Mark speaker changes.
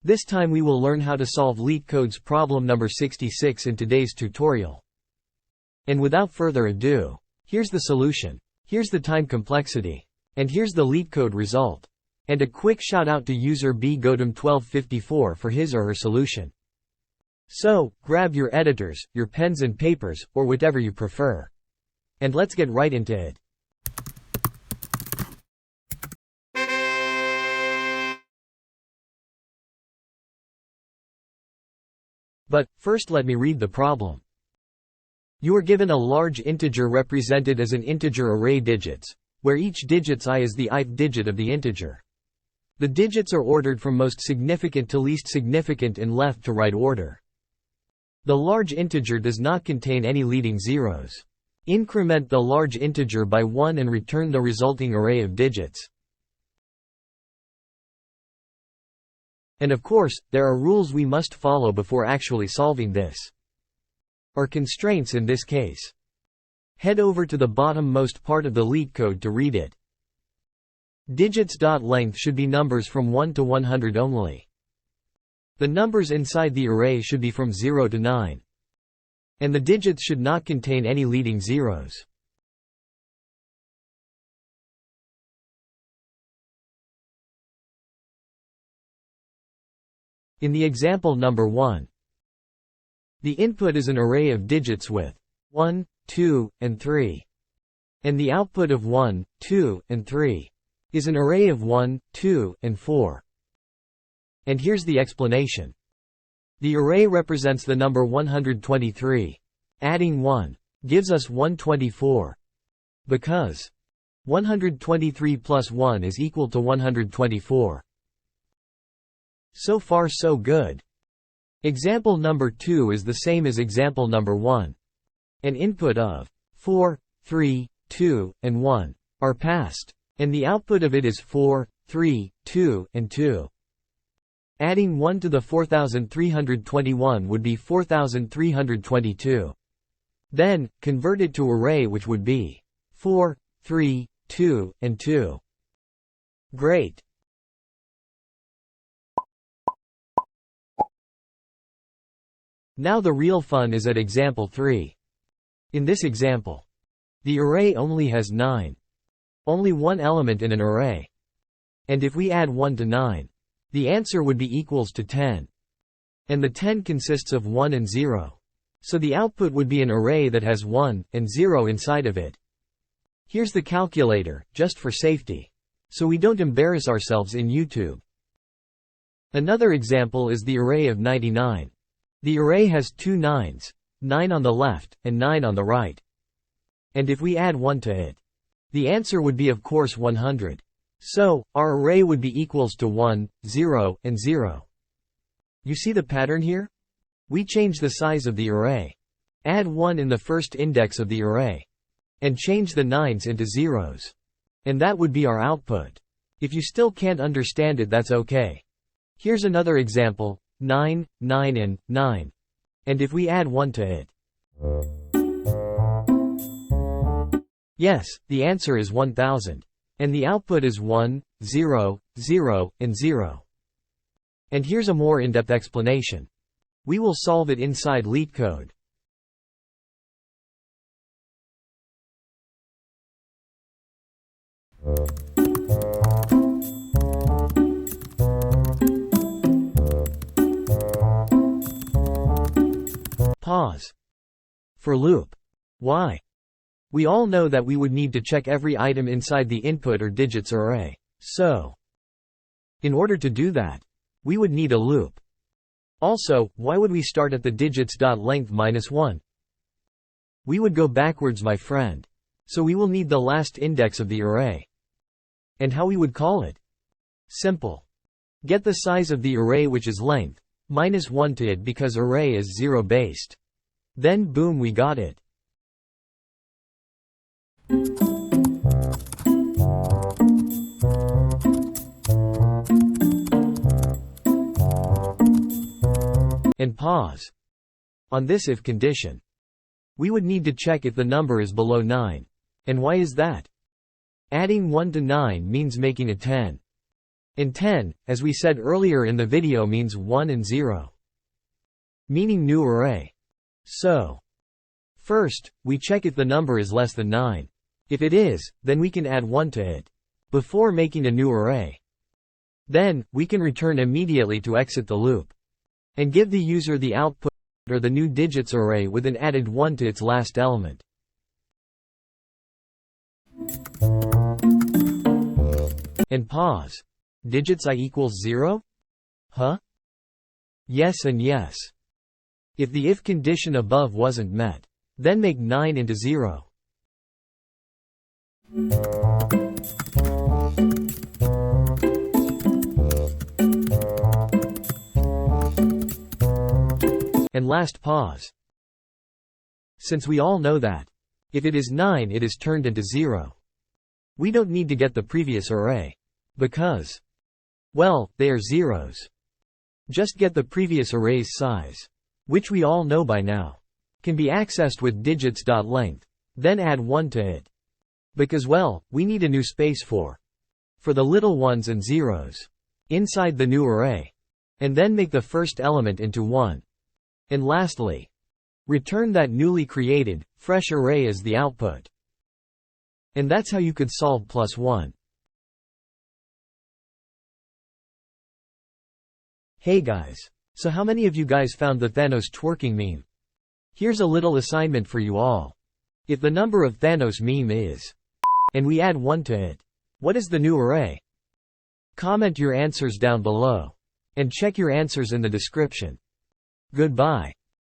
Speaker 1: This time we will learn how to solve LeetCode's problem number 66 in today's tutorial. And without further ado, here's the solution, here's the time complexity, and here's the LeetCode result. And a quick shout out to user bgodom1254 for his or her solution. So, grab your editors, your pens and papers, or whatever you prefer. And let's get right into it. But, first let me read the problem. You are given a large integer represented as an integer array digits, where each digits I is the ith digit of the integer. The digits are ordered from most significant to least significant in left to right order. The large integer does not contain any leading zeros. Increment the large integer by 1 and return the resulting array of digits. And of course, there are rules we must follow before actually solving this. Or constraints in this case. Head over to the bottom-most part of the LeetCode to read it. Digits.length should be numbers from 1 to 100 only. The numbers inside the array should be from 0 to 9. And the digits should not contain any leading zeros. In the example number 1, the input is an array of digits with 1, 2, and 3. And the output of 1, 2, and 3 is an array of 1, 2, and 4. And here's the explanation. The array represents the number 123. Adding 1 gives us 124. Because 123 plus 1 is equal to 124. So far so good. Example number 2 is the same as example number 1. An input of 4, 3, 2, and 1 are passed, and the output of it is 4, 3, 2, and 2. Adding 1 to the 4321 would be 4322. Then, convert it to array which would be 4, 3, 2, and 2. Great. Now the real fun is at example 3. In this example, the array only has 9. Only one element in an array. And if we add 1 to 9, the answer would be equals to 10. And the 10 consists of 1 and 0. So the output would be an array that has 1 and 0 inside of it. Here's the calculator, just for safety. So we don't embarrass ourselves in YouTube. Another example is the array of 99. The array has two 9s, 9 on the left, and 9 on the right. And if we add 1 to it, the answer would be of course 100. So, our array would be equals to 1, 0, and 0. You see the pattern here? We change the size of the array. Add 1 in the first index of the array. And change the 9s into zeros. And that would be our output. If you still can't understand it, that's okay. Here's another example. 9, 9 and 9. And if we add 1 to it, yes, the answer is 1000. And the output is 1, 0, 0, and 0. And here's a more in-depth explanation. We will solve it inside LeetCode. Pause. For loop. Why? We all know that we would need to check every item inside the input or digits array. So, in order to do that, we would need a loop. Also, why would we start at the digits.length -1? We would go backwards, my friend. So we will need the last index of the array. And how we would call it? Simple. Get the size of the array which is length -1 to it because array is 0 based. Then boom, we got it. And pause. On this if condition, we would need to check if the number is below 9. And why is that? Adding 1 to 9 means making a 10. And 10, as we said earlier in the video, means 1 and 0. Meaning new array. So, first, we check if the number is less than 9. If it is, then we can add 1 to it, before making a new array. Then, we can return immediately to exit the loop, and give the user the output or the new digits array with an added 1 to its last element. And pause. Digits I equals 0? Huh? Yes and yes. If the if condition above wasn't met, then make 9 into 0. And last pause. Since we all know that, if it is 9 it is turned into 0. We don't need to get the previous array, because, well, they are zeros. Just get the previous array's size, which we all know by now, can be accessed with digits.length, then add 1 to it. Because, well, we need a new space for the little ones and zeros inside the new array, and then make the first element into 1. And lastly, return that newly created, fresh array as the output. And that's how you could solve +1. Hey guys. So how many of you guys found the Thanos twerking meme? Here's a little assignment for you all. If the number of Thanos meme is, and we add 1 to it, what is the new array? Comment your answers down below. And check your answers in the description. Goodbye.